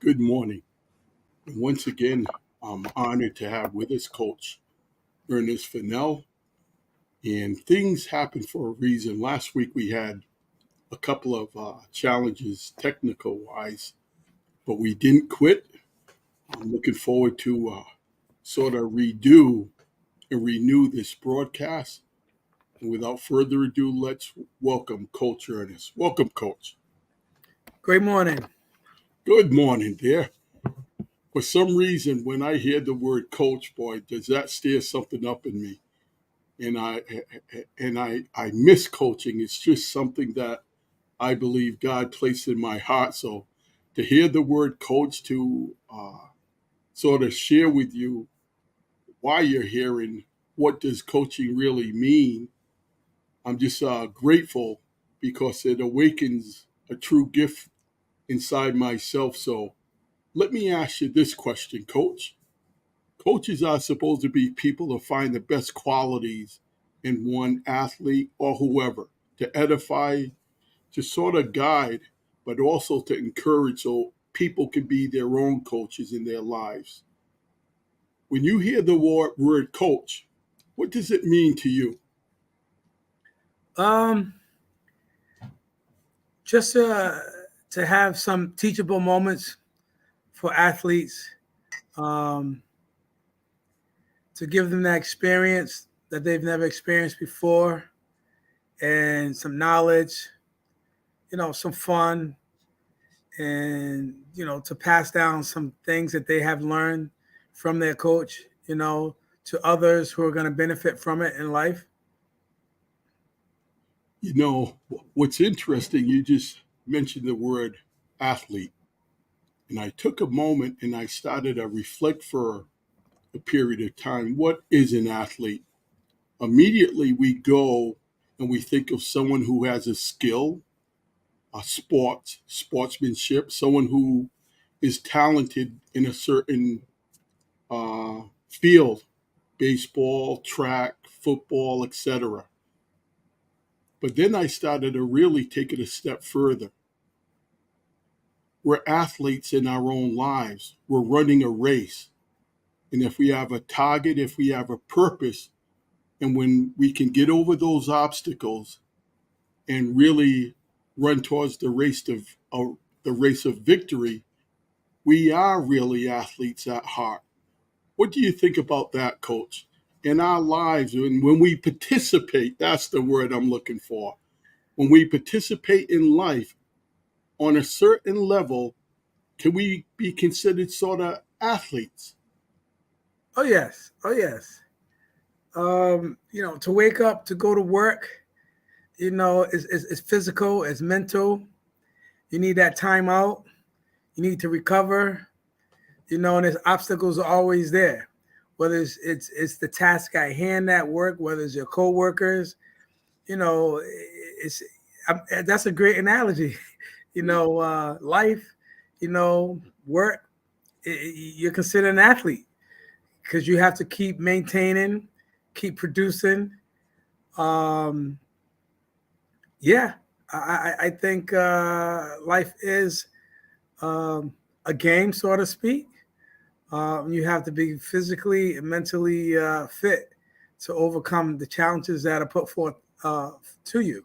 Good morning. And once again, I'm honored to have with us Coach Ernest Fennel. And things happen for a reason. Last week we had a couple of challenges technical wise, but we didn't quit. I'm looking forward to sort of redo and renew this broadcast. And without further ado, let's welcome Coach Ernest. Welcome, Coach. Great morning. Good morning, dear. For some reason, when I hear the word coach, boy, does that stir something up in me. And I miss coaching. It's just something that I believe God placed in my heart. So to hear the word coach, to sort of share with you why you're here and what does coaching really mean, I'm just grateful because it awakens a true gift inside myself. So let me ask you this question, Coach. Coaches are supposed to be people to find the best qualities in one athlete or whoever, to edify, to sort of guide, but also to encourage so people can be their own coaches in their lives. When you hear the word coach, what does it mean to you? Um, just to have some teachable moments for athletes, um, to give them that experience that they've never experienced before, and some knowledge, some fun, and to pass down some things that they have learned from their coach, to others who are going to benefit from it in life. You know, what's interesting, you just mentioned the word athlete. And I took a moment and I started to reflect for a period of time. What is an athlete? Immediately we go and we think of someone who has a skill, a sportsmanship, someone who is talented in a certain field, baseball, track, football, etc. But then I started to really take it a step further. We're athletes in our own lives. We're running a race. And if we have a target, if we have a purpose, and when we can get over those obstacles and really run towards the race of victory, we are really athletes at heart. What do you think about that, Coach? In our lives, when we participate, that's the word I'm looking for. When we participate in life on a certain level, can we be considered sort of athletes? Oh yes, oh yes. To wake up, to go to work, it's physical, it's mental. You need that time out. You need to recover. And there's obstacles are always there. Whether it's the task at hand at work, whether it's your coworkers, it's that's a great analogy. Life, work. You're considered an athlete because you have to keep maintaining, keep producing. Um, yeah, I think life is a game, so to speak. You have to be physically and mentally fit to overcome the challenges that are put forth to you.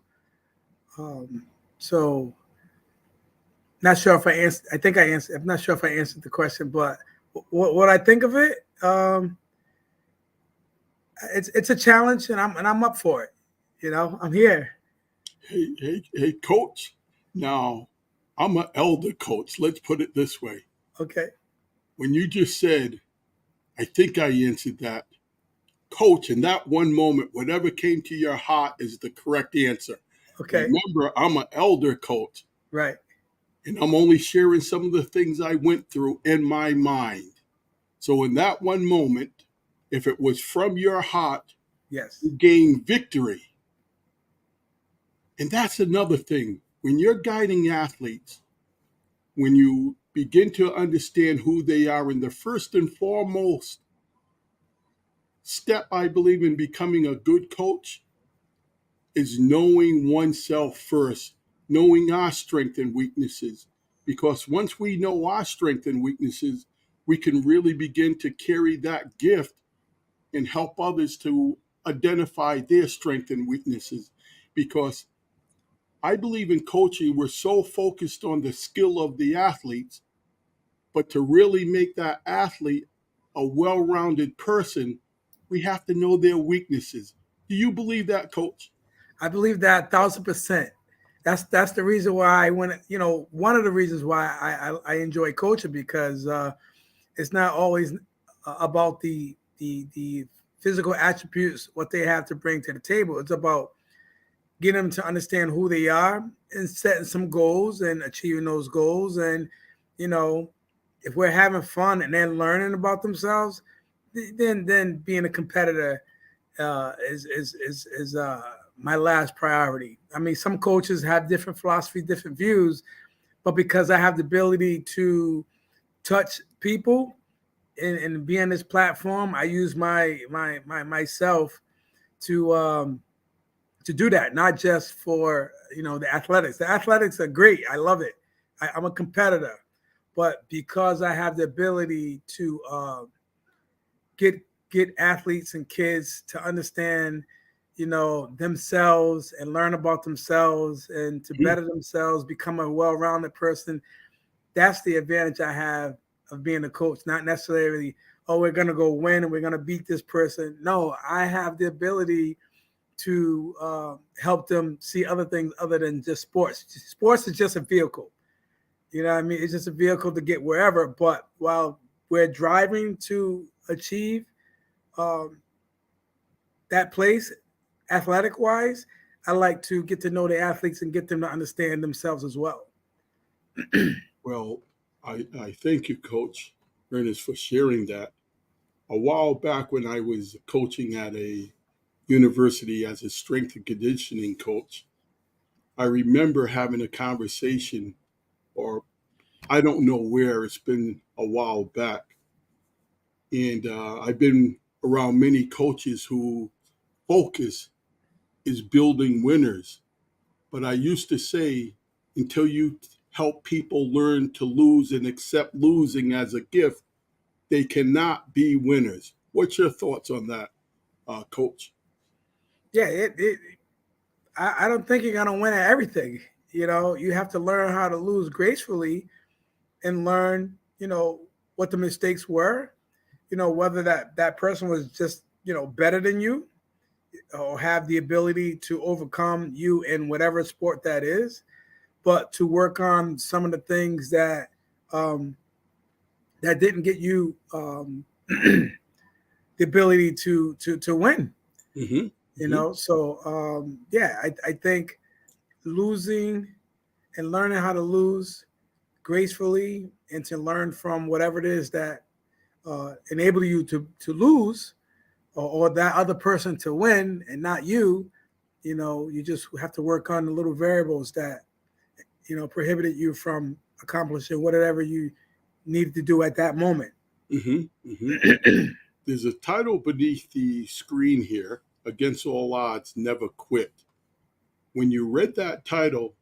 So, not sure if I answered. I think I answered. I'm not sure if I answered the question, but what I think of it, it's a challenge, and I'm up for it. I'm here. Hey, Coach. Now, I'm an elder coach. Let's put it this way. Okay. When you just said, I think I answered that, Coach, in that one moment, whatever came to your heart is the correct answer. Okay. Remember, I'm an elder coach. Right. And I'm only sharing some of the things I went through in my mind. So in that one moment, if it was from your heart, Yes. you gain victory. And that's another thing. When you're guiding athletes, when you begin to understand who they are, and the first and foremost step, I believe, in becoming a good coach is knowing oneself first, knowing our strengths and weaknesses, because once we know our strengths and weaknesses, we can really begin to carry that gift and help others to identify their strengths and weaknesses. Because I believe in coaching, we're so focused on the skill of the athletes, but to really make that athlete a well rounded person, we have to know their weaknesses. Do you believe that, coach? I believe that 1,000%. That's the reason why one of the reasons why I enjoy coaching, because it's not always about the physical attributes, what they have to bring to the table. It's about getting them to understand who they are and setting some goals and achieving those goals. And if we're having fun and they're learning about themselves, then being a competitor is my last priority. I mean, some coaches have different philosophy, different views, but because I have the ability to touch people and be on this platform, I use myself to do that, not just for the athletics. The athletics are great. I love it. I'm a competitor, but because I have the ability to get athletes and kids to understand themselves and learn about themselves and to better themselves, become a well-rounded person. That's the advantage I have of being a coach. Not necessarily, oh, we're going to go win and we're going to beat this person. No, I have the ability to help them see other things other than just sports. Sports is just a vehicle. You know what I mean? It's just a vehicle to get wherever. But while we're driving to achieve that place, athletic-wise, I like to get to know the athletes and get them to understand themselves as well. Well, I thank you, Coach Ernest, for sharing that. A while back when I was coaching at a university as a strength and conditioning coach, I remember having a conversation, or I don't know where, it's been a while back. And I've been around many coaches who focus is building winners. But I used to say, until you help people learn to lose and accept losing as a gift, they cannot be winners. What's your thoughts on that, Coach? Yeah, I don't think you're gonna win at everything. You have to learn how to lose gracefully and learn, what the mistakes were. Whether that person was just better than you or have the ability to overcome you in whatever sport that is, but to work on some of the things that didn't get you the ability to win. Mm-hmm. So I think losing and learning how to lose gracefully and to learn from whatever it is that enable you to lose, or that other person to win and not you. You just have to work on the little variables that prohibited you from accomplishing whatever you needed to do at that moment. Mm-hmm. Mm-hmm. There's a title beneath the screen here: Against All Odds, Never Quit. When you read that title,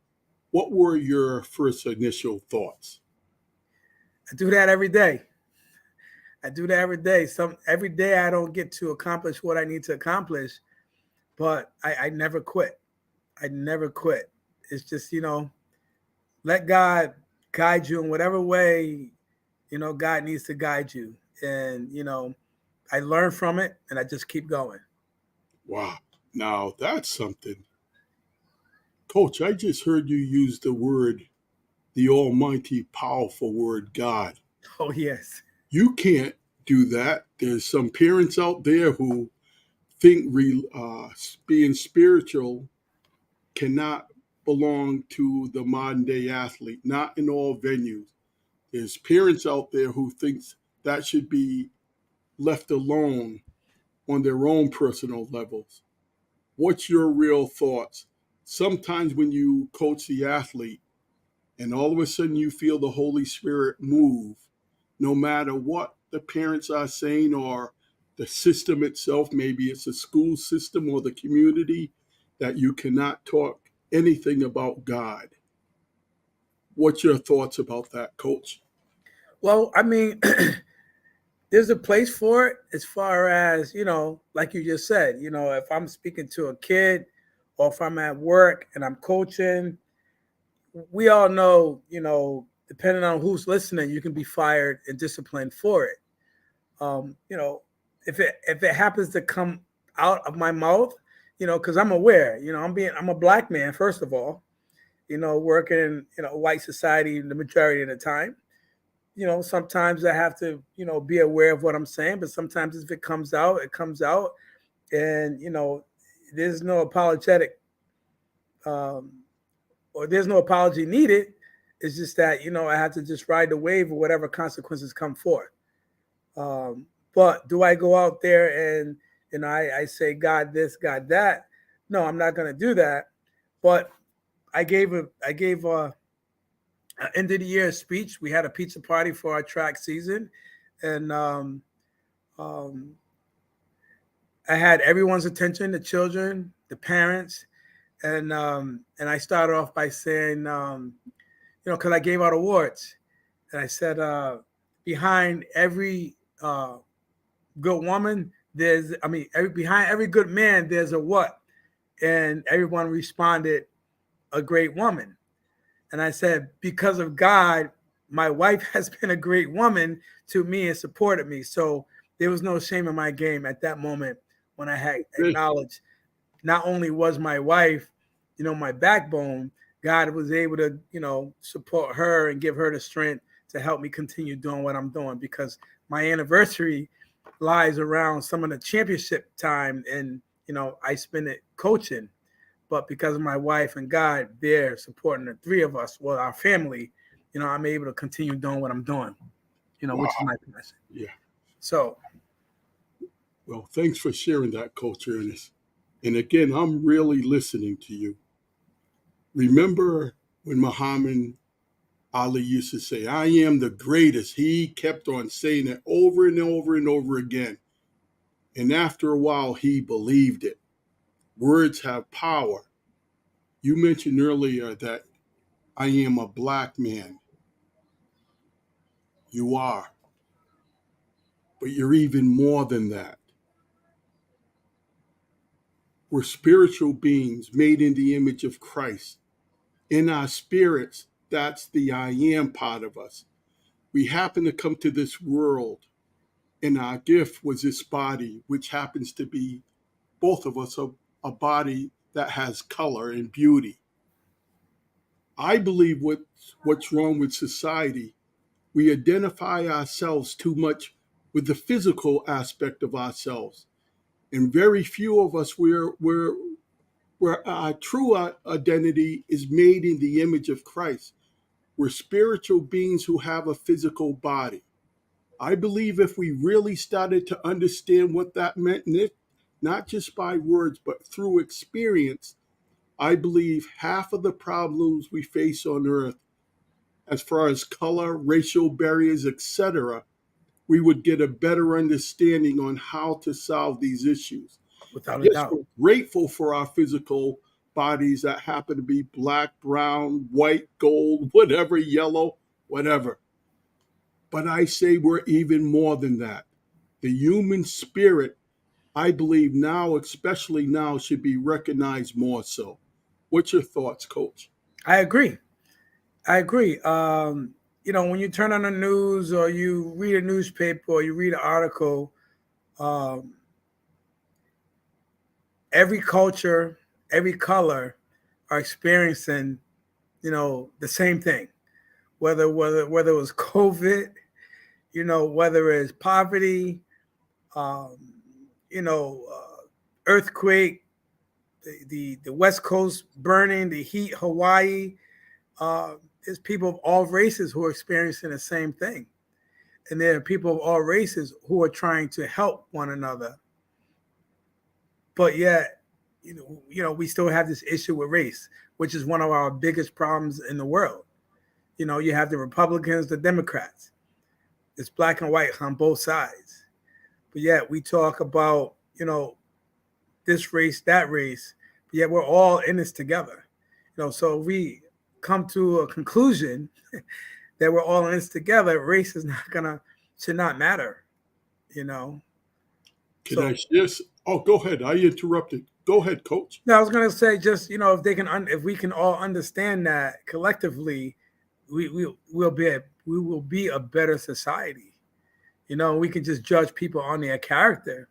what were your first initial thoughts? I do that every day. I do that every day. Every day I don't get to accomplish what I need to accomplish, but I never quit. I never quit. It's just, let God guide you in whatever way, God needs to guide you. And, I learn from it and I just keep going. Wow. Now that's something. Coach, I just heard you use the almighty, powerful word, God. Oh, yes. You can't do that. There's some parents out there who think being spiritual cannot belong to the modern day athlete, not in all venues. There's parents out there who thinks that should be left alone on their own personal levels. What's your real thoughts? Sometimes when you coach the athlete and all of a sudden you feel the Holy Spirit move, no matter what the parents are saying or the system itself, maybe it's a school system or the community, that you cannot talk anything about God. What's your thoughts about that, Coach? Well, I mean, there's a place for it as far as, like you just said, if I'm speaking to a kid or if I'm at work and I'm coaching, we all know, depending on who's listening, you can be fired and disciplined for it. You know, if it happens to come out of my mouth, because I'm aware, I'm a black man, first of all, working in, white society the majority of the time. Sometimes I have to, be aware of what I'm saying, but sometimes if it comes out, it comes out. And, there's no apologetic, um, or there's no apology needed. It's just that, I have to just ride the wave of whatever consequences come forth. Um, but do I go out there and, I say, God this, God that? No, I'm not going to do that. But I gave a end of the year speech. We had a pizza party for our track season, and um, I had everyone's attention, the children, the parents, and I started off by saying, because I gave out awards, and I said, behind every good woman, behind every good man, there's a what, and everyone responded, a great woman. And I said, because of God, my wife has been a great woman to me and supported me. So there was no shame in my game at that moment when I had acknowledged not only was my wife, my backbone, God was able to, support her and give her the strength to help me continue doing what I'm doing, because my anniversary lies around some of the championship time, and, I spend it coaching. But because of my wife and God, they're supporting the three of us, well, our family, I'm able to continue doing what I'm doing, which is Wow. my passion. Yeah. So, Well, thanks for sharing that, Coach Ernest. And again, I'm really listening to you. Remember when Muhammad Ali used to say, I am the greatest? He kept on saying it over and over and over again. And after a while, he believed it. Words have power. You mentioned earlier that I am a black man. You are. But you're even more than that. We're spiritual beings made in the image of Christ. In our spirits, that's the I am part of us. We happen to come to this world, and our gift was this body, which happens to be, both of us, a body that has color and beauty. I believe what's wrong with society, we identify ourselves too much with the physical aspect of ourselves. And very few of us, where our true identity is made in the image of Christ. We're spiritual beings who have a physical body. I believe if we really started to understand what that meant, not just by words, but through experience, I believe half of the problems we face on earth, as far as color, racial barriers, etc., we would get a better understanding on how to solve these issues. without a Yes, doubt. we're grateful for our physical bodies that happen to be black, brown, white, gold, whatever, yellow, whatever. But I say we're even more than that. The human spirit, I believe now, especially now, should be recognized more so. What's your thoughts, Coach? I agree. I agree. When you turn on the news or you read a newspaper or you read an article, um, every culture, every color are experiencing, the same thing. Whether it was COVID, whether it's poverty, um, earthquake, the West Coast burning, the heat, Hawaii. There's people of all races who are experiencing the same thing, and there are people of all races who are trying to help one another. But yet, we still have this issue with race, which is one of our biggest problems in the world. You have the Republicans, the Democrats. It's black and white on both sides. But yet we talk about, this race, that race, but yet we're all in this together. So come to a conclusion that we're all in this together, race is not gonna should not matter, you know. Can I So share? Oh, go ahead. I interrupted. Go ahead, Coach. no, I was gonna say just if they can if we can all understand that collectively, we will be a better society. We can just judge people on their character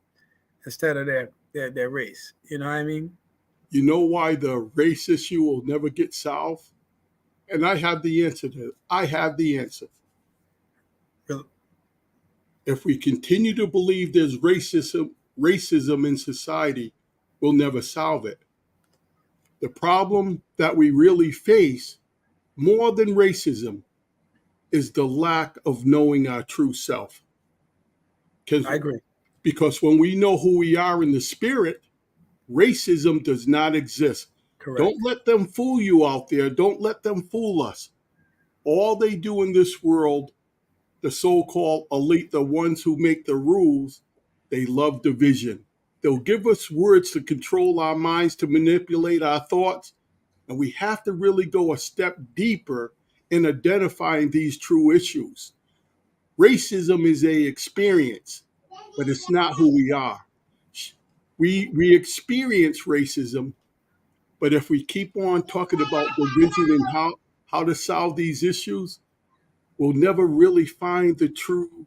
instead of their race. You know what I mean? You know why the race issue will never get solved? And I have the answer to it. I have the answer. Really? If we continue to believe there's racism in society, we'll never solve it. The problem that we really face, more than racism, is the lack of knowing our true self. I agree. Because when we know who we are in the spirit, racism does not exist. Correct. Don't let them fool you out there. Don't let them fool us. All they do in this world, the so-called elite, the ones who make the rules, they love division. They'll give us words to control our minds, to manipulate our thoughts. And we have to really go a step deeper in identifying these true issues. Racism is an experience, but it's not who we are. We experience racism, but if we keep on talking about division and how to solve these issues, we'll never really find the true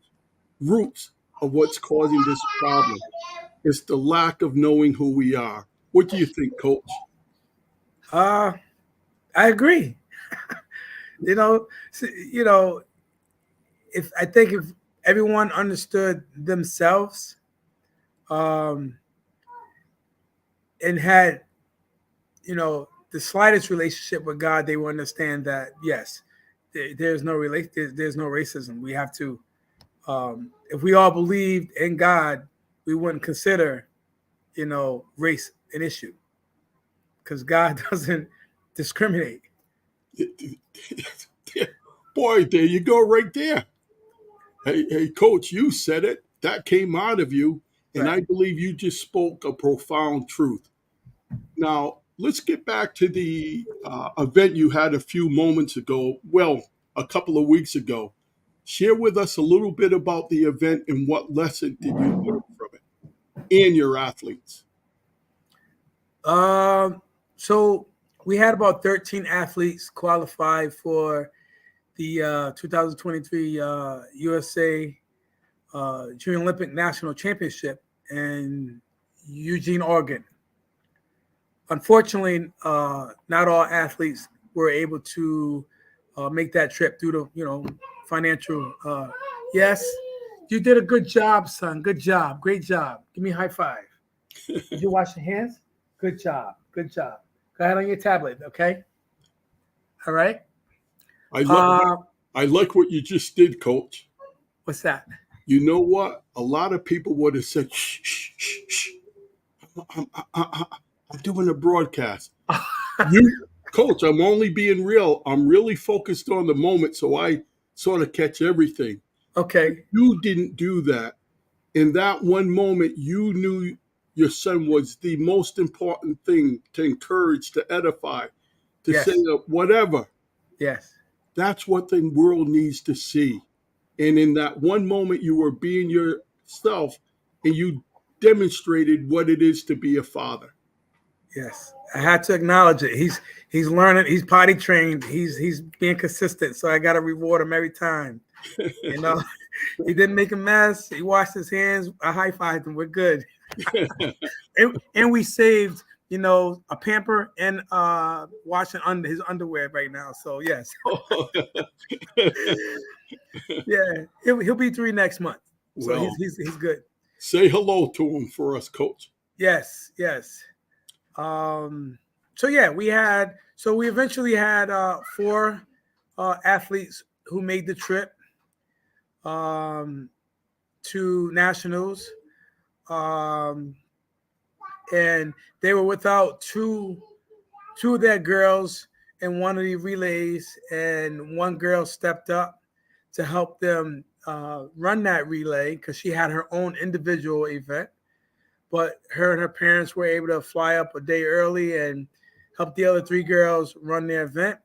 roots of what's causing this problem. It's the lack of knowing who we are. What do you think, Coach? I agree. you know, if everyone understood themselves, and had the slightest relationship with God, they will understand that yes, there's no there's no racism. We have to, if we all believed in God, we wouldn't consider, race an issue, because God doesn't discriminate. Boy, there you go, right there. Hey, Coach, you said it. That came out of you, and Right. I believe you just spoke a profound truth. Now, let's get back to the event you had a few moments ago. Well, a couple of weeks ago. Share with us a little bit about the event and what lesson did you learn from it and your athletes. So we had about 13 athletes qualify for the 2023 USA Junior Olympic National Championship in Eugene, Oregon. Unfortunately, not all athletes were able to make that trip due to financial. Yes, you did a good job, son. Good job. Great job. Give me a high five. Did you wash your hands? Good job. Good job. Go ahead on your tablet, okay? All right. I like what you just did, Coach. What's that? You know what? A lot of people would have said, shh, shh, shh, shh. I'm doing a broadcast. Coach, I'm only being real. I'm really focused on the moment, so I sort of catch everything. Okay. You didn't do that. In that one moment, you knew your son was the most important thing to encourage, to edify, to Yes. say whatever. Yes. That's what the world needs to see. And in that one moment, you were being yourself, and you demonstrated what it is to be a father. Yes, I had to acknowledge it. He's learning. He's potty trained. He's being consistent. So I got to reward him every time. He didn't make a mess. He washed his hands. I high fived him. We're good. and we saved a pamper and washing under his underwear right now. So yes. Yeah, he'll be 3 next month. So Well, he's good. Say hello to him for us, Coach. Yes. So yeah, we eventually had 4 athletes who made the trip to nationals, and they were without two of their girls in one of the relays, and one girl stepped up to help them run that relay because she had her own individual event. But her and her parents were able to fly up a day early and help the other 3 girls run their event.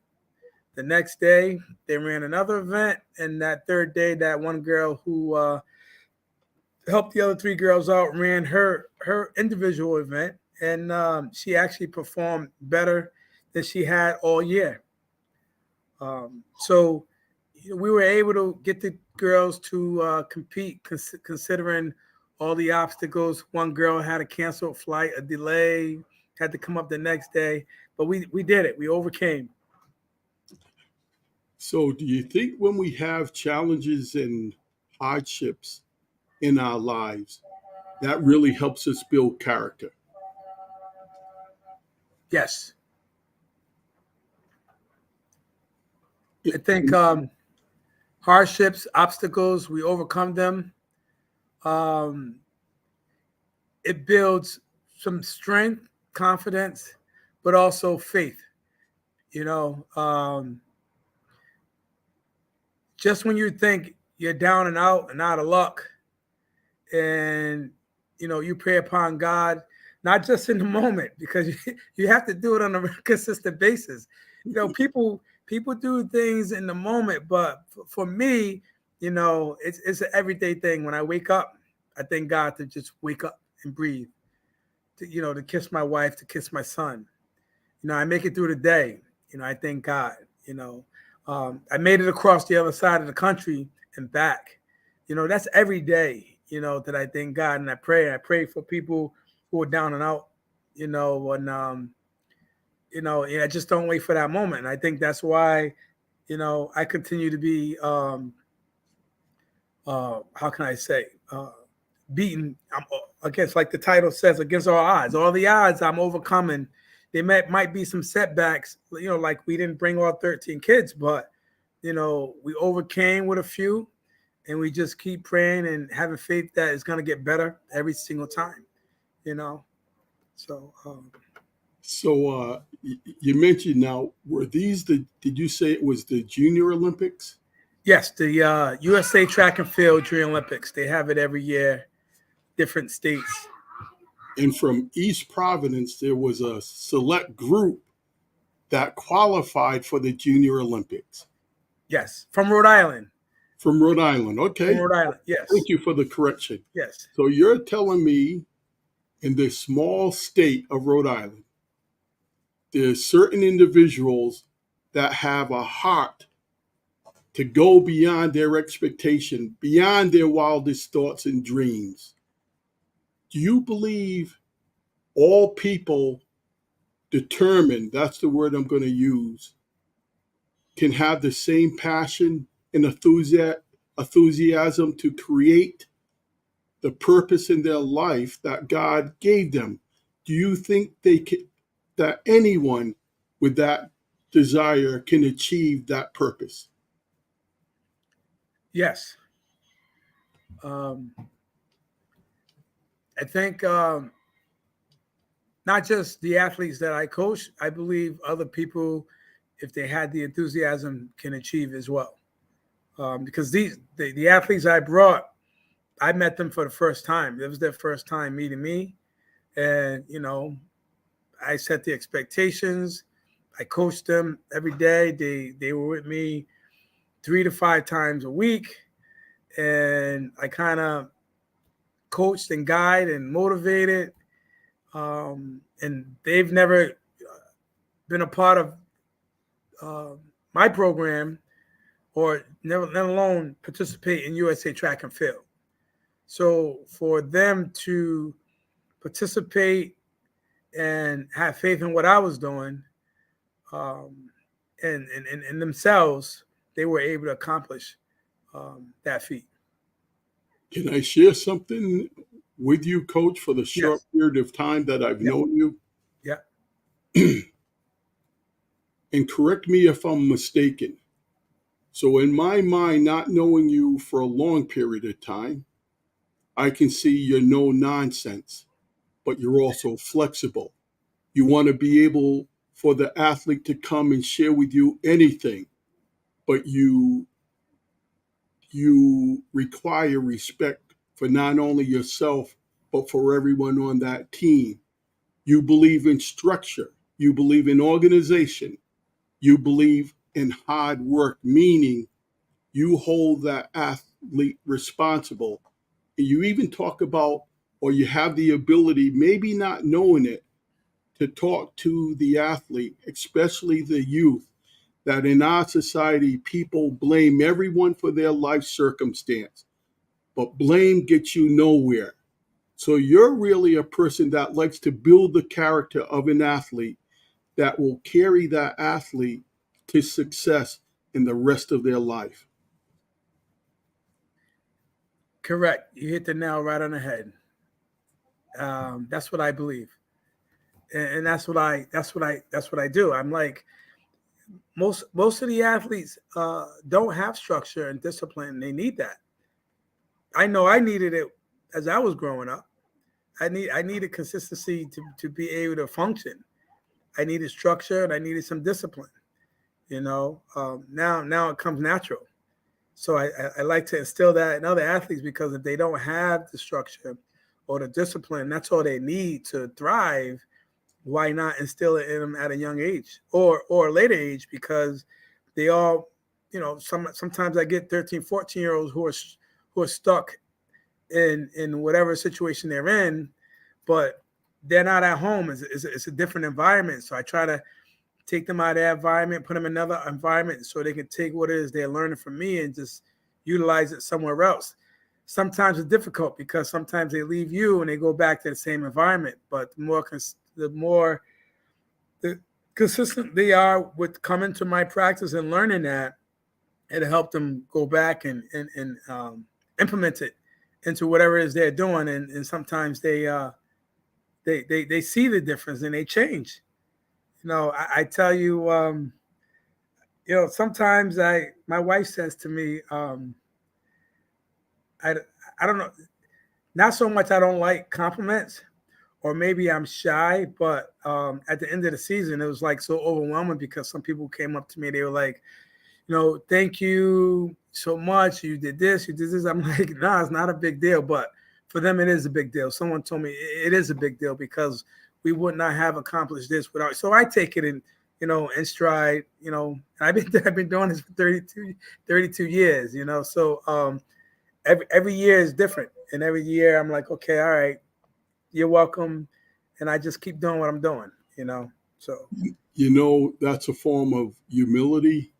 The next day, they ran another event, and that third day, that one girl who helped the other three girls out ran her individual event, and she actually performed better than she had all year. So we were able to get the girls to compete, considering all the obstacles. One girl had a canceled flight, a delay, had to come up the next day, but we did it. We overcame. So, do you think when we have challenges and hardships in our lives, that really helps us build character? Yes, I think hardships, obstacles, we overcome them. Um, it builds some strength, confidence, but also faith. You know, just when you think you're down and out of luck, and you pray upon God, not just in the moment, because you have to do it on a consistent basis. People do things in the moment, but for me, it's an everyday thing. When I wake up, I thank God to just wake up and breathe. To kiss my wife, to kiss my son. I make it through the day. I thank God. I made it across the other side of the country and back. That's every day. That I thank God and I pray. I pray for people who are down and out. And I just don't wait for that moment. And I think that's why, I continue to be, how can I say, beaten. Against, like the title says, against all odds. All the odds I'm overcoming. There might be some setbacks, like we didn't bring all 13 kids, but, we overcame with a few, and we just keep praying and having faith that it's going to get better every single time, So, So, you mentioned now, were these did you say it was the Junior Olympics? yes, the USA Track and Field Junior Olympics, they have it every year, different states. And from East Providence, there was a select group that qualified for the Junior Olympics. Yes, from Rhode Island. From Rhode Island, okay. From Rhode Island, yes. Thank you for the correction. Yes. So you're telling me in this small state of Rhode Island, there's certain individuals that have a heart to go beyond their expectation, beyond their wildest thoughts and dreams. Do you believe all people determined, that's the word I'm going to use, can have the same passion and enthusiasm to create the purpose in their life that God gave them? Do you think that anyone with that desire can achieve that purpose? Yes. I think not just the athletes that I coach, I believe other people, if they had the enthusiasm, can achieve as well. Because the athletes I brought, I met them for the first time. It was their first time meeting me. And, I set the expectations. I coached them every day. They were with me 3 to 5 times a week. And I kind of coached and guide and motivated. And they've never been a part of my program, or never, let alone participate in USA Track and Field. So for them to participate and have faith in what I was doing, and themselves, they were able to accomplish that feat. Can I share something with you, Coach, for the short period of time that I've known you? Yeah. And correct me if I'm mistaken. So in my mind, not knowing you for a long period of time, I can see you're no nonsense, but you're also flexible. You want to be able for the athlete to come and share with you anything, but you require respect for not only yourself, but for everyone on that team. You believe in structure. You believe in organization. You believe and hard work, meaning you hold that athlete responsible. And you even talk about, or you have the ability, maybe not knowing it, to talk to the athlete, especially the youth, that in our society, people blame everyone for their life circumstance, but blame gets you nowhere. So you're really a person that likes to build the character of an athlete that will carry that athlete to success in the rest of their life. Correct. You hit the nail right on the head. That's what I believe, and that's what I do. I'm like most of the athletes don't have structure and discipline. They need that. I know I needed it as I was growing up. I needed consistency to be able to function. I needed structure and I needed some discipline. Now it comes natural. So I like to instill that in other athletes because if they don't have the structure or the discipline, that's all they need to thrive. Why not instill it in them at a young age or a later age? Because they all, sometimes I get 13, 14 year olds who are stuck in whatever situation they're in, but they're not at home. It's a different environment. So I try to take them out of that environment, put them in another environment so they can take what it is they're learning from me and just utilize it somewhere else. Sometimes it's difficult because sometimes they leave you and they go back to the same environment. But the more the consistent they are with coming to my practice and learning that, it'll help them go back and implement it into whatever it is they're doing. And sometimes they see the difference and they change. I tell you, sometimes my wife says to me, I, I don't know, not so much I don't like compliments, or maybe I'm shy, but at the end of the season, it was like so overwhelming because some people came up to me, they were like, thank you so much. You did this, you did this. I'm like, nah, it's not a big deal, but for them, it is a big deal. Someone told me it is a big deal because we would not have accomplished this without. So I take it in stride. I've been doing this for 32 years. So every year is different, and every year I'm like, okay, all right, you're welcome, and I just keep doing what I'm doing. So That's a form of humility.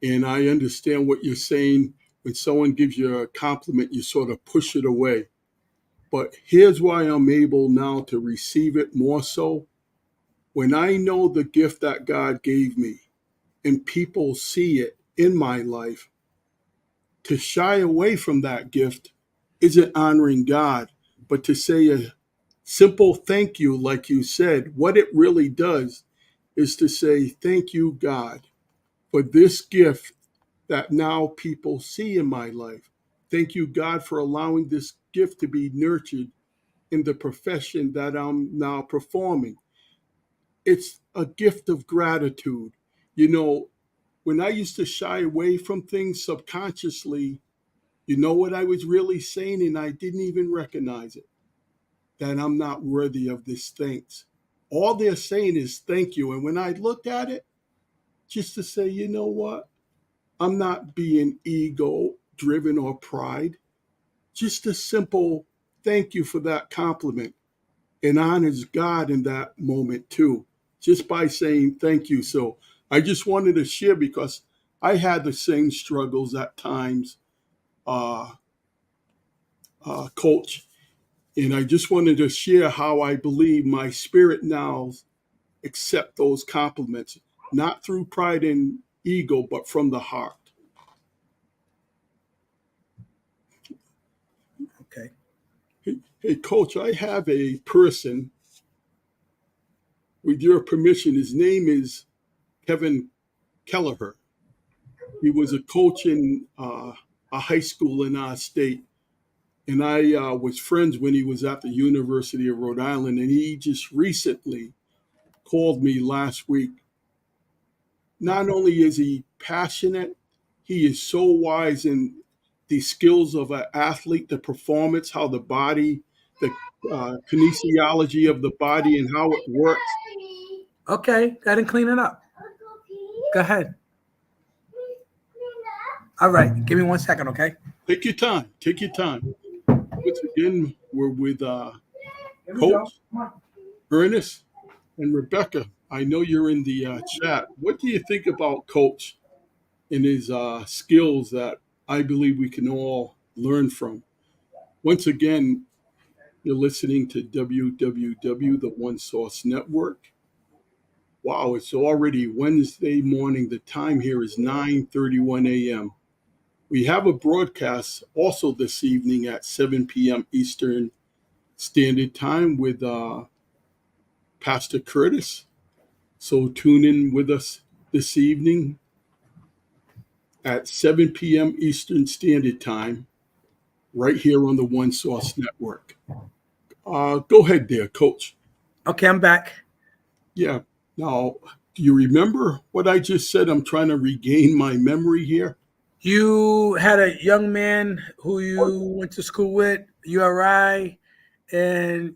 And I understand what you're saying. When someone gives you a compliment, you sort of push it away. But here's why I'm able now to receive it more so. When I know the gift that God gave me and people see it in my life, to shy away from that gift isn't honoring God, but to say a simple thank you, like you said, what it really does is to say, thank you, God, for this gift that now people see in my life. Thank you, God, for allowing this gift to be nurtured in the profession that I'm now performing. It's a gift of gratitude. You know, when I used to shy away from things subconsciously, you know what I was really saying, and I didn't even recognize it, that I'm not worthy of this thanks. All they're saying is thank you. And when I looked at it, just to say, you know what? I'm not being ego driven or pride. Just a simple thank you for that compliment, and honors God in that moment too, just by saying thank you. So I just wanted to share because I had the same struggles at times, uh, Coach, and I just wanted to share how I believe my spirit now accept those compliments, not through pride and ego, but from the heart. okay, Hey, Coach, I have a person, with your permission. His name is Kevin Kelleher. He was a coach in a high school in our state, and I was friends when he was at the University of Rhode Island. And he just recently called me last week. Not only is he passionate, he is so wise in the skills of an athlete, the performance, how the body, the kinesiology of the body, and how it works. okay. Go ahead and clean it up. Go ahead. All right, give me 1 second, okay? Take your time. Take your time. Once again, we're with Here we go. Coach Ernest and Rebecca. I know you're in the chat. What do you think about Coach and his skills that I believe we can all learn from? Once again, you're listening to WWW, the One Source Network. Wow, it's already Wednesday morning. The time here is 9:31 a.m. We have a broadcast also this evening at 7 p.m. Eastern Standard Time with Pastor Curtis. So tune in with us this evening at 7 p.m. Eastern Standard Time, right here on the One Source Network. Go ahead there, Coach. Okay, I'm back. Yeah. Now, do you remember what I just said? I'm trying to regain my memory here. You had a young man who you went to school with, URI, and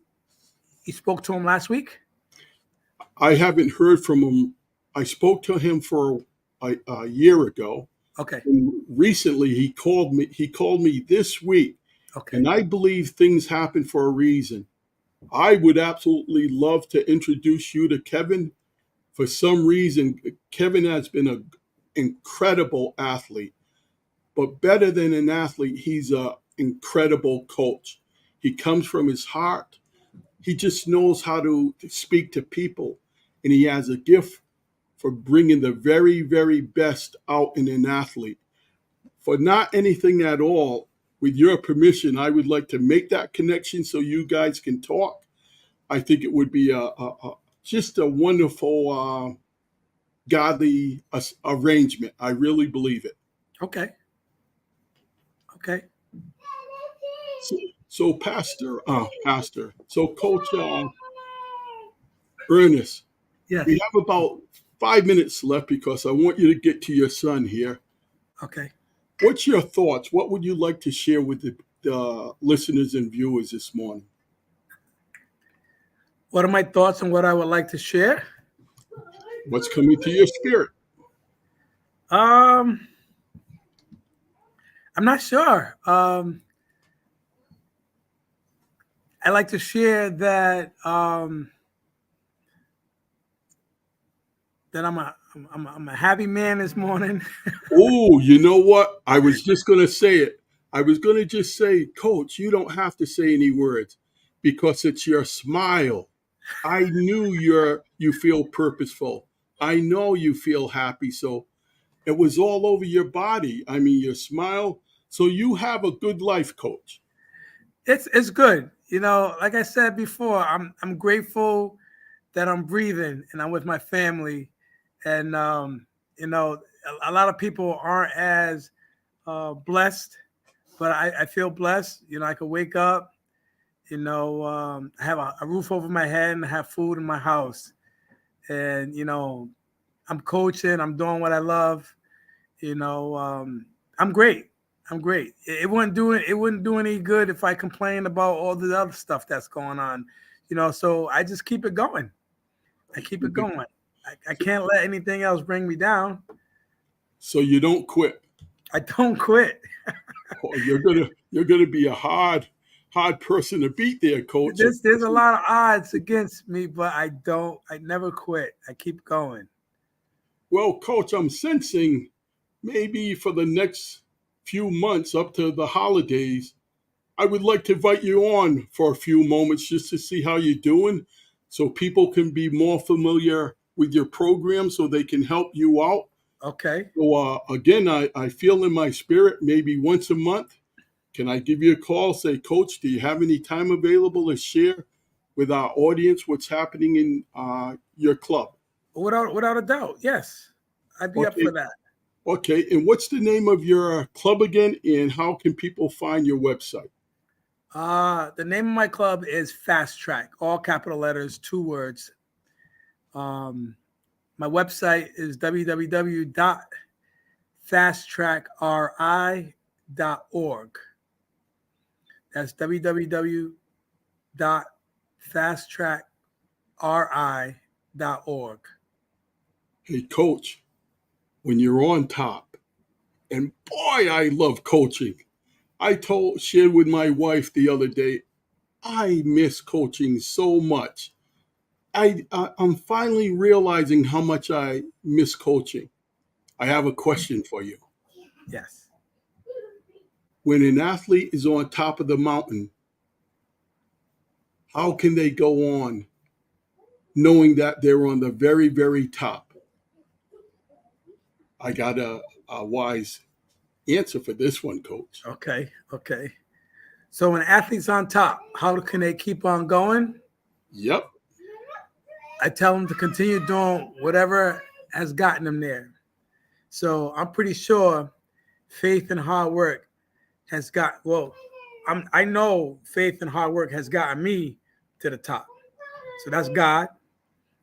you spoke to him last week? I haven't heard from him. I spoke to him for a year ago. Okay. And recently, he called me. He called me this week, Okay. and I believe things happen for a reason. I would absolutely love to introduce you to Kevin. For some reason, Kevin has been an incredible athlete, but better than an athlete, he's an incredible coach. He comes from his heart. He just knows how to speak to people, and he has a gift for bringing the very, very best out in an athlete. For not anything at all, with your permission, I would like to make that connection so you guys can talk. I think it would be just a wonderful, godly arrangement. I really believe it. Okay. Okay. So Pastor, so Coach Ernest, Yes. we have about 5 minutes left because I want you to get to your son here. Okay. What's your thoughts? What would you like to share with the listeners and viewers this morning? What are my thoughts and what I would like to share? What's coming to your spirit? I'm not sure. I like to share that that I'm a happy man this morning. Oh, you know what? I was just going to say it. I was going to just say, Coach, you don't have to say any words because it's your smile. I knew you feel purposeful. I know you feel happy. So it was all over your body. I mean, your smile. So you have a good life, Coach. It's good. You know, like I said before, I'm grateful that I'm breathing and I'm with my family. And you know, a lot of people aren't as blessed, but I feel blessed. You know, I could wake up. You know, I have a roof over my head and I have food in my house. And you know, I'm coaching. I'm doing what I love. You know, I'm great. I'm great. It wouldn't do any good if I complained about all the other stuff that's going on. You know, so I just keep it going. I keep it going. I can't let anything else bring me down. So you don't quit. I don't quit. Oh, you're gonna be a hard person to beat there, Coach. There's a lot of odds against me, but I never quit. I keep going. Well, Coach, I'm sensing maybe for the next few months up to the holidays, I would like to invite you on for a few moments just to see how you're doing so people can be more familiar with your program so they can help you out. Okay. So, again, I feel in my spirit maybe once a month. Can I give you a call? Say, Coach, do you have any time available to share with our audience what's happening in your club? Without a doubt, yes. I'd be up Okay. for that. Okay. And what's the name of your club again? And how can people find your website? The name of my club is Fast Track, all capital letters, 2 words. My website is www.fasttrackri.org. That's www.fasttrackri.org. Hey, Coach, when you're on top And boy, I love coaching. Shared with my wife the other day, I miss coaching so much. I'm finally realizing how much I miss coaching. I have a question for you. Yes. When an athlete is on top of the mountain, how can they go on knowing that they're on the very, very top? I got a wise answer for this one, Coach. Okay. Okay. So when an athlete's on top, how can they keep on going? Yep. I tell them to continue doing whatever has gotten them there. So I'm pretty sure faith and hard work has got, well, I know faith and hard work has gotten me to the top. So that's God,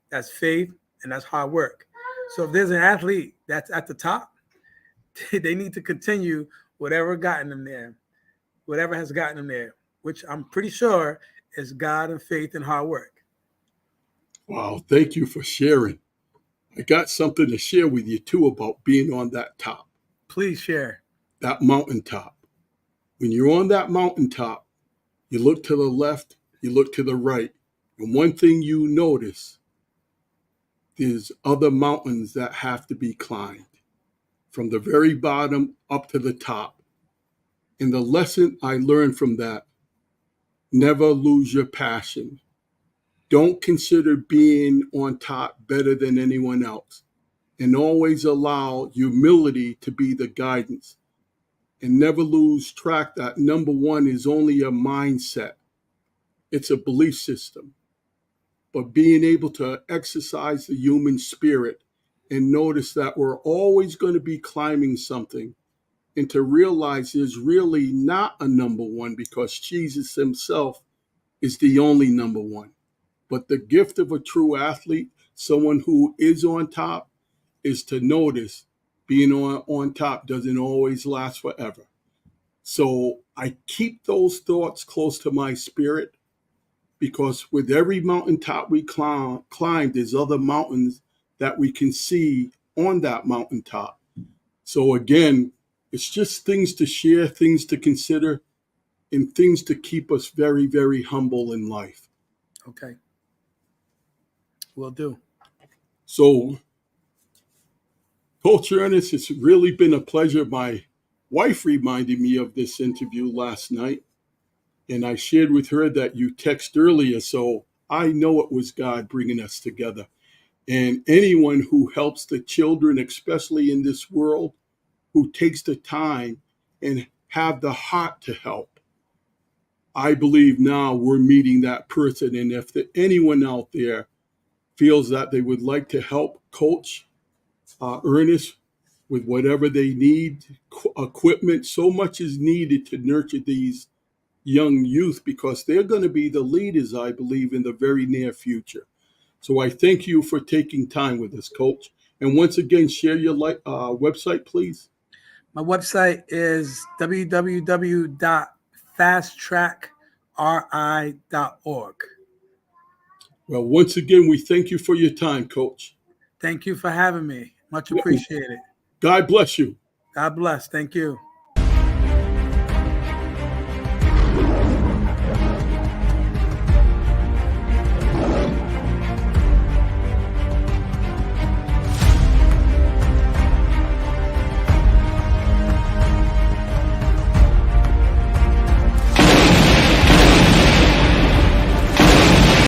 that's faith, and that's hard work. So if there's an athlete that's at the top, they need to continue whatever gotten them there, whatever has gotten them there, which I'm pretty sure is God and faith and hard work. Wow. Thank you for sharing. I got something to share with you too about being on that top, Please share. that mountaintop. When you're on that mountaintop, you look to the left, you look to the right. And one thing you notice, there's other mountains that have to be climbed from the very bottom up to the top. And the lesson I learned from that, never lose your passion. Don't consider being on top better than anyone else. And always allow humility to be the guidance. And never lose track that number one is only a mindset. It's a belief system. But being able to exercise the human spirit and notice that we're always going to be climbing something, and to realize there's really not a number one because Jesus himself is the only number one. But the gift of a true athlete, someone who is on top, is to notice being on top doesn't always last forever. So I keep those thoughts close to my spirit, because with every mountaintop we climb, there's other mountains that we can see on that mountaintop. So again, it's just things to share, things to consider, and things to keep us very, very humble in life. Okay. Will do. So, Coach Ernest, it's really been a pleasure. My wife reminded me of this interview last night, and I shared with her that you text earlier, so I know it was God bringing us together. And anyone who helps the children, especially in this world, who takes the time and have the heart to help, I believe now we're meeting that person. And if anyone out there feels that they would like to help Coach Ernest with whatever they need, equipment, so much is needed to nurture these young youth, because they're going to be the leaders, I believe, in the very near future. So I thank you for taking time with us, Coach. And once again, share your website, please. My website is www.fasttrackri.org. Well, once again, we thank you for your time, Coach. Thank you for having me. Much appreciated. God bless you. God bless. Thank you.